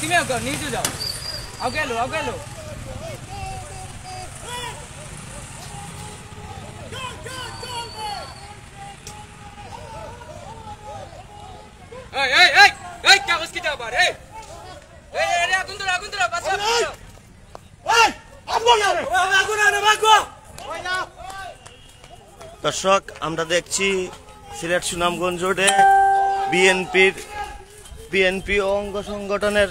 তুমি नीचे जाओ आगे लो क्या उसकी क्या बात है দর্শক আমরা দেখছি সিলেট সুনামগঞ্জ রোডে বিএনপি অঙ্গ সংগঠনের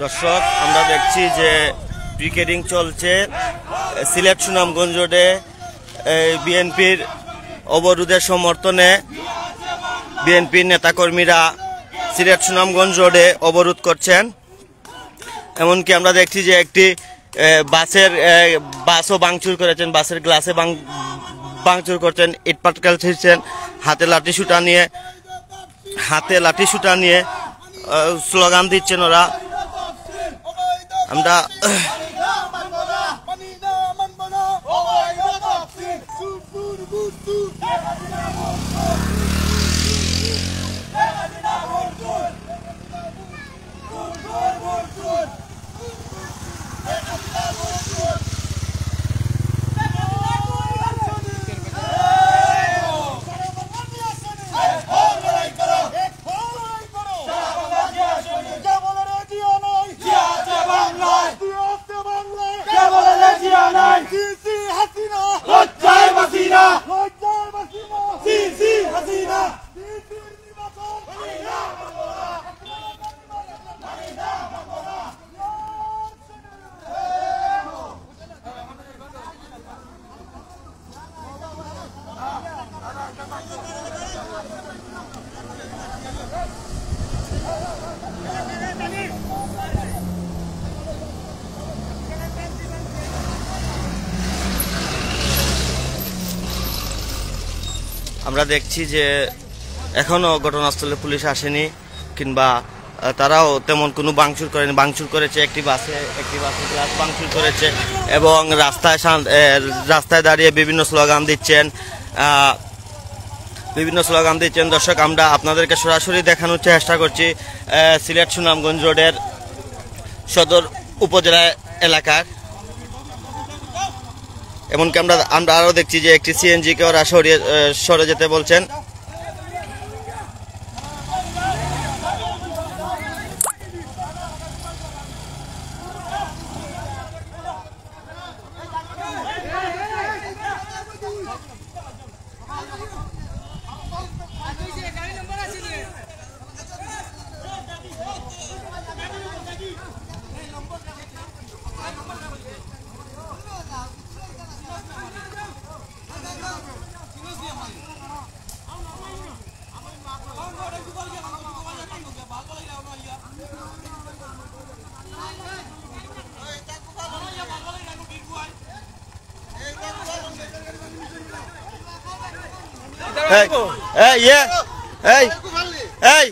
দর্শক আমরা দেখছি যে পিকেটিং চলছে সিলেট সুনামগঞ্জ রোডে বিএনপির অবরোধের সমর্থনে বিএনপির নেতাকর্মীরা সিলেট সুনামগঞ্জ রোডে অবরোধ করছেন। এমনকি আমরা দেখছি যে একটি বাসও ভাঙচুর করেছেন, বাসের গ্লাসে ভাঙচুর করছেন, ইটপাটকেল ছিঁড়ছেন, হাতে লাঠি সুটা নিয়ে স্লোগান দিচ্ছেন ওরা। আমরা আমরা দেখছি যে এখনো ঘটনাস্থলে পুলিশ আসেনি, কিংবা তারাও তেমন কোনো ভাঙচুর করেনি। ভাঙচুর করেছে একটি বাসে গ্লাস ভাঙচুর করেছে এবং রাস্তায় দাঁড়িয়ে বিভিন্ন স্লোগান দিচ্ছেন। দর্শক আমরা আপনাদেরকে সরাসরি দেখানোর চেষ্টা করছি সিলেট সুনামগঞ্জ রোডের সদর উপজেলা এলাকার। এমনকি আমরা আরও দেখছি যে একটি সিএনজিকে ওরা সরে যেতে বলছেন। এই এই এই এই